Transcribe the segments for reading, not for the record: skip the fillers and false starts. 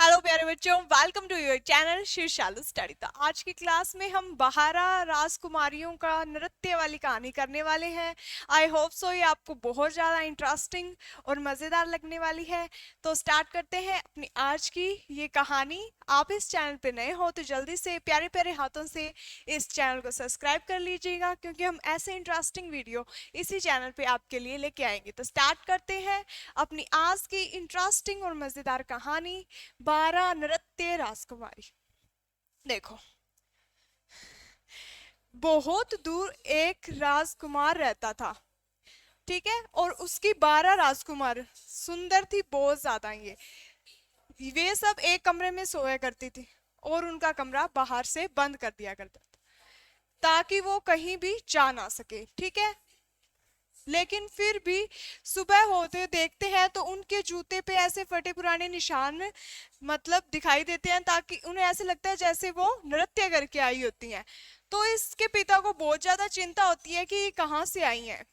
Hello प्यारे बच्चों, welcome to your channel शीर्षालु स्टडी। तो आज की क्लास में हम 12 राजकुमारियों का नृत्य वाली कहानी करने वाले हैं। आई होप सो ये आपको बहुत ज़्यादा इंटरेस्टिंग और मज़ेदार लगने वाली है। तो स्टार्ट करते हैं अपनी आज की ये कहानी। आप इस चैनल पे नए हो तो जल्दी से प्यारे प्यारे हाथों से इस चैनल को सब्सक्राइब कर लीजिएगा, क्योंकि हम ऐसे इंटरेस्टिंग वीडियो इसी चैनल पे आपके लिए लेके आएंगे। तो स्टार्ट करते हैं अपनी आज की इंटरेस्टिंग और मज़ेदार कहानी, 12 नृत्य राजकुमारी। देखो, बहुत दूर एक राजकुमार रहता था, ठीक है, और उसकी 12 राजकुमार सुंदर थी बहुत ज्यादा। ये वे सब एक कमरे में सोया करती थी और उनका कमरा बाहर से बंद कर दिया करता था ताकि वो कहीं भी जा ना सके, ठीक है। लेकिन फिर भी सुबह होते देखते हैं तो उनके जूते पे ऐसे फटे पुराने निशान दिखाई देते हैं, ताकि उन्हें ऐसे लगता है जैसे वो नृत्य करके आई होती हैं। तो इसके पिता को बहुत ज्यादा चिंता होती है कि ये कहाँ से आई हैं।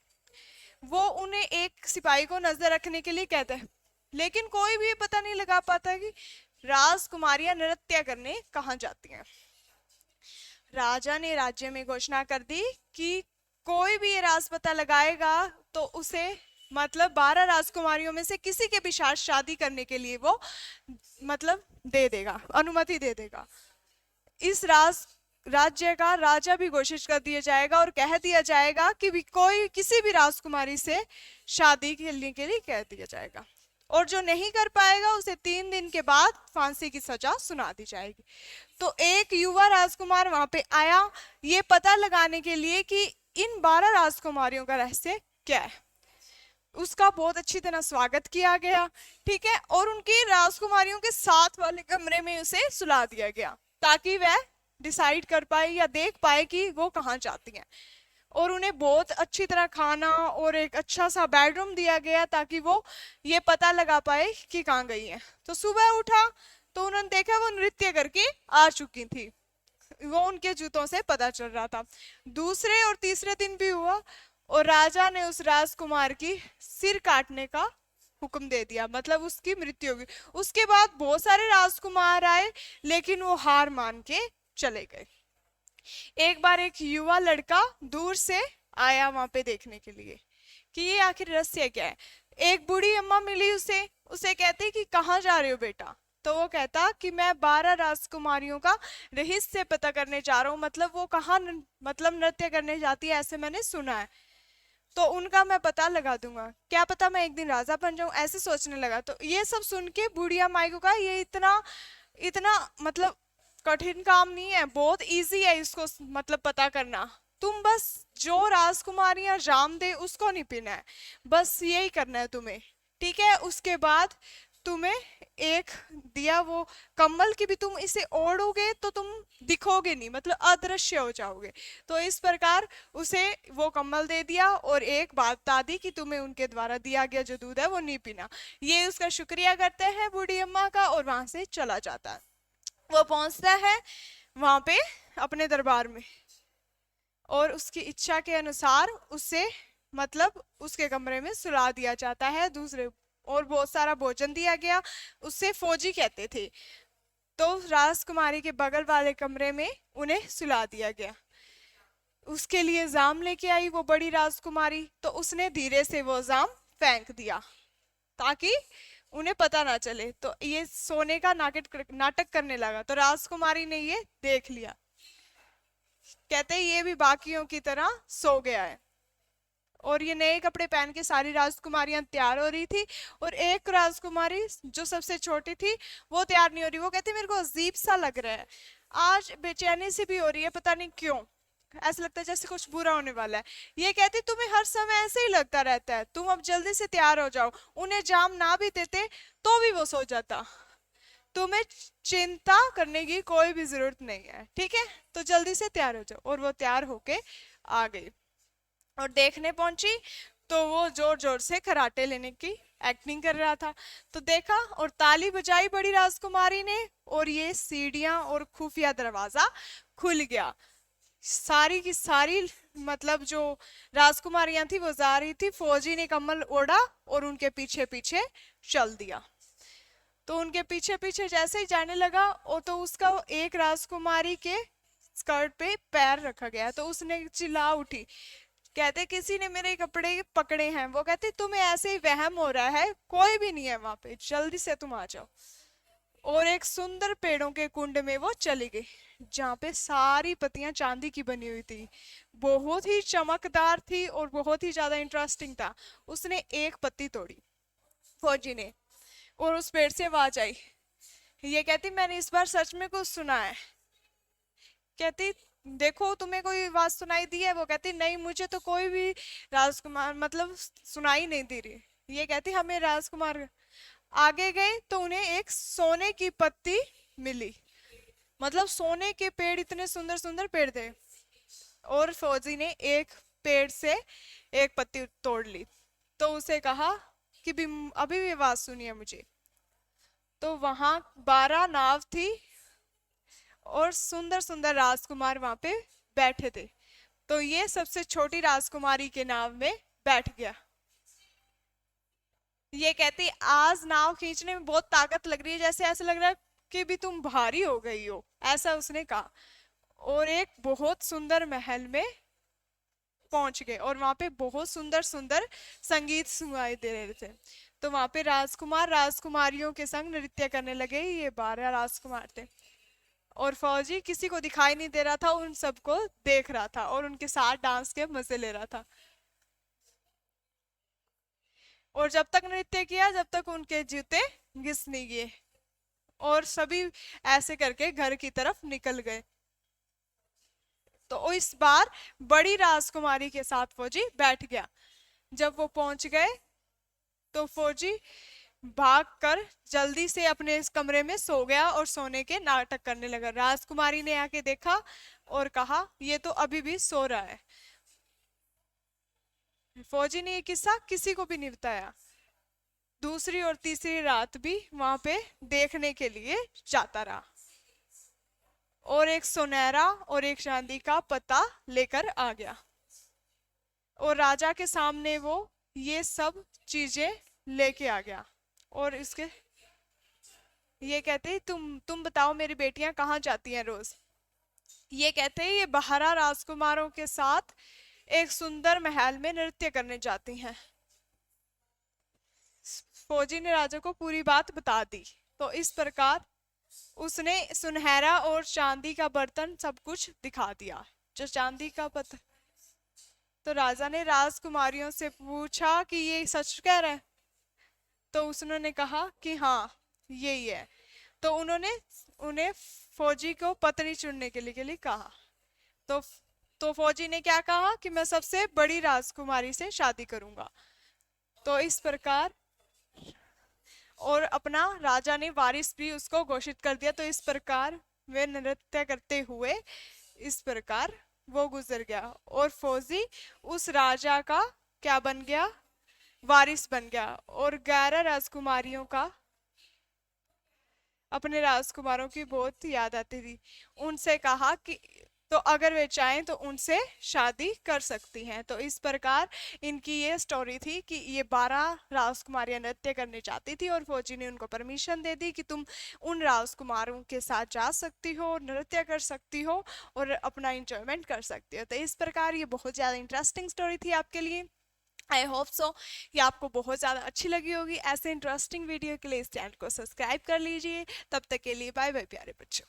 वो उन्हें एक सिपाही को नजर रखने के लिए कहता है, लेकिन कोई भी पता नहीं लगा पाता कि राजकुमारियां नृत्य करने कहाँ जाती हैं। राजा ने राज्य में घोषणा कर दी कि कोई भी ये राज पता लगाएगा तो उसे 12 राजकुमारियों में से किसी के भी साथ शादी करने के लिए वो दे देगा, अनुमति दे देगा। इस राज्य का राजा भी घोषित कर दिया जाएगा और कह दिया जाएगा कि भी कोई किसी भी राजकुमारी से शादी करने के लिए कह दिया जाएगा, और जो नहीं कर पाएगा उसे 3 दिन के बाद फांसी की सजा सुना दी जाएगी। तो एक युवा राजकुमार वहां पे आया ये पता लगाने के लिए कि इन 12 राजकुमारियों का रहस्य क्या है। उसका बहुत अच्छी तरह स्वागत किया गया, ठीक है, और उनकी राजकुमारियों के साथ वाले कमरे में उसे सुला दिया गया ताकि वह डिसाइड कर पाए या देख पाए कि वो कहाँ जाती हैं। और उन्हें बहुत अच्छी तरह खाना और एक अच्छा सा बेडरूम दिया गया ताकि वो ये पता लगा पाए कि कहाँ गई हैं। तो सुबह उठा तो उन्होंने देखा वो नृत्य करके आ चुकी थी, वो उनके जूतों से पता चल रहा था। दूसरे और तीसरे दिन भी हुआ और राजा ने उस राजकुमार की सिर काटने का हुक्म दे दिया, उसकी मृत्यु होगी। उसके बाद बहुत सारे राजकुमार आए लेकिन वो हार मान के चले गए। एक बार एक युवा लड़का दूर से आया वहां पे देखने के लिए कि ये आखिर रहस्य क्या है। एक बूढ़ी अम्मा मिली उसे उसे कहती कि कहाँ जा रहे हो बेटा। तो वो कहता कि मैं 12 राजकुमारियों का रहस्य पता करने जा रहा हूँ, वो कहाँ नृत्य करने जाती है ऐसे मैंने सुना है, तो उनका मैं पता लगा दूंगा, क्या पता मैं एक दिन राजा बन जाऊं, ऐसे सोचने लगा। तो ये सब सुन के बुढ़िया माई को कहा ये इतना इतना कठिन काम नहीं है, बहुत इजी है इसको पता करना। तुम बस जो राजकुमारियां जाम दे उसको नहीं पीना है, बस यही करना है तुम्हें, ठीक है। उसके बाद तुम्हें एक दिया वो कम्बल की भी, तुम इसे ओढ़ोगे तो तुम दिखोगे नहीं, अदृश्य हो जाओगे। तो इस प्रकार उसे वो कम्बल दे दिया और एक बात बता दी कि तुम्हें उनके द्वारा दिया गया जो दूध है वो नहीं पीना। ये उसका शुक्रिया करते हैं बूढ़ी अम्मा का और वहां से चला जाता है। वो पहुंचता है वहां पे अपने दरबार में और उसकी इच्छा के अनुसार उसे उसके कमरे में सुला दिया जाता है दूसरे, और बहुत सारा भोजन दिया गया। उससे फौजी कहते थे। तो राजकुमारी के बगल वाले कमरे में उन्हें सुला दिया गया। उसके लिए जाम लेके आई वो बड़ी राजकुमारी, तो उसने धीरे से वो जाम फेंक दिया ताकि उन्हें पता ना चले। तो ये सोने का नाटक करने लगा, तो राजकुमारी ने ये देख लिया, कहते ये भी बाकियों की तरह सो गया है। और ये नए कपड़े पहन के सारी राजकुमारियां तैयार हो रही थी, और एक राजकुमारी जो सबसे छोटी थी वो तैयार नहीं हो रही। वो कहती मेरे को अजीब सा लग रहा है, आज बेचैनी सी भी हो रही है, पता नहीं क्यों, ऐसा लगता है जैसे कुछ बुरा होने वाला है। ये कहती तुम्हें हर समय ऐसे ही लगता रहता है, तुम अब जल्दी से तैयार हो जाओ। उन्हें जाम ना भी देते तो भी वो सो जाता, तुम्हें चिंता करने की कोई भी जरूरत नहीं है, ठीक है, तो जल्दी से तैयार हो जाओ। और वो तैयार होके आ गई और देखने पहुंची तो वो जोर जोर से कराटे लेने की एक्टिंग कर रहा था। तो देखा और ताली बजाई बड़ी राजकुमारी ने, और ये सीढ़ियां और खुफिया दरवाजा खुल गया। सारी की सारी जो राजकुमारियां थी वो जा रही थी, फौजी ने कम्बल ओढ़ा और उनके पीछे पीछे चल दिया। तो उनके पीछे पीछे जैसे ही जाने लगा, और तो उसका एक राजकुमारी के स्कर्ट पे पैर रखा गया, तो उसने चिल्ला उठी, कहते किसी ने मेरे कपड़े पकड़े हैं। वो कहते तुम्हें ऐसे ही वहम हो रहा है, कोई भी नहीं है वहां पे, जल्दी से तुम आ जाओ। और एक सुंदर पेड़ों के कुंड में वो चली गई, जहाँ पे सारी पत्तियां चांदी की बनी हुई थी, बहुत ही चमकदार थी और बहुत ही ज्यादा इंटरेस्टिंग था। उसने एक पत्ती तोड़ी, फौजी ने, और उस पेड़ से आवाज आई, ये कहती मैंने इस बार सच में कुछ सुना है। कहती देखो तुम्हें कोई आवाज सुनाई दी है? वो कहती नहीं, मुझे तो कोई भी राजकुमार मतलब सुनाई नहीं दे रही। ये कहती हमें राजकुमार। आगे गए तो उन्हें एक सोने की पत्ती मिली, मतलब सोने के पेड़, इतने सुंदर सुंदर पेड़ थे। और फौजी ने एक पेड़ से एक पत्ती तोड़ ली, तो उसे कहा कि अभी भी आवाज सुनी है मुझे। तो वहां 12 नाव थी और सुंदर सुंदर राजकुमार वहां पे बैठे थे। तो ये सबसे छोटी राजकुमारी के नाव में बैठ गया। ये कहती आज नाव खींचने में बहुत ताकत लग रही है, जैसे ऐसा लग रहा है कि भी तुम भारी हो गई हो, ऐसा उसने कहा। और एक बहुत सुंदर महल में पहुंच गए, और वहां पे बहुत सुंदर सुंदर संगीत सुनाई दे रहे थे। तो वहां पे राजकुमार राजकुमारियों के संग नृत्य करने लगे, ये 12 राजकुमार थे। और फौजी किसी को दिखाई नहीं दे रहा था, उन सबको देख रहा था और उनके साथ डांस के मजे ले रहा था। और जब तक नृत्य किया, जब तक उनके जूते घिस नहीं गए, और सभी ऐसे करके घर की तरफ निकल गए। तो इस बार बड़ी राजकुमारी के साथ फौजी बैठ गया। जब वो पहुंच गए तो फौजी भागकर जल्दी से अपने इस कमरे में सो गया और सोने के नाटक करने लगा। राजकुमारी ने आके देखा और कहा ये तो अभी भी सो रहा है। फौजी ने ये किस्सा किसी को भी नहीं बताया। दूसरी और तीसरी रात भी वहां पे देखने के लिए जाता रहा, और एक सुनहरा और एक चांदी का पत्ता लेकर आ गया, और राजा के सामने वो ये सब चीजें लेके आ गया। और इसके ये कहते तुम बताओ मेरी बेटियां कहाँ जाती हैं रोज? ये कहते हैं ये 12 राजकुमारों के साथ एक सुंदर महल में नृत्य करने जाती हैं। फौजी ने राजा को पूरी बात बता दी। तो इस प्रकार उसने सुनहरा और चांदी का बर्तन सब कुछ दिखा दिया, जो चांदी का पत्थर। तो राजा ने राजकुमारियों से पूछा कि ये सच कह रहे हैं? तो उसने कहा कि हाँ यही है। तो उन्होंने उन्हें फौजी को पत्नी चुनने के लिए कहा। तो तो फौजी ने क्या कहा कि मैं सबसे बड़ी राजकुमारी से शादी करूंगा। तो इस प्रकार, और अपना राजा ने वारिस भी उसको घोषित कर दिया। तो इस प्रकार वे नृत्य करते हुए इस प्रकार वो गुजर गया, और फौजी उस राजा का क्या बन गया? वारिस बन गया। और 11 राजकुमारियों का अपने राजकुमारों की बहुत याद आती थी। उनसे कहा कि तो अगर वे चाहें तो उनसे शादी कर सकती हैं। तो इस प्रकार इनकी ये स्टोरी थी कि ये 12 राजकुमारियां नृत्य करने चाहती थी, और फौजी ने उनको परमिशन दे दी कि तुम उन राजकुमारों के साथ जा सकती हो, नृत्य कर सकती हो और अपना इंजॉयमेंट कर सकती हो। तो इस प्रकार ये बहुत ज़्यादा इंटरेस्टिंग स्टोरी थी आपके लिए। आई होप सो ये आपको बहुत ज़्यादा अच्छी लगी होगी। ऐसे इंटरेस्टिंग वीडियो के लिए इस चैनल को सब्सक्राइब कर लीजिए। तब तक के लिए बाय बाय प्यारे बच्चों।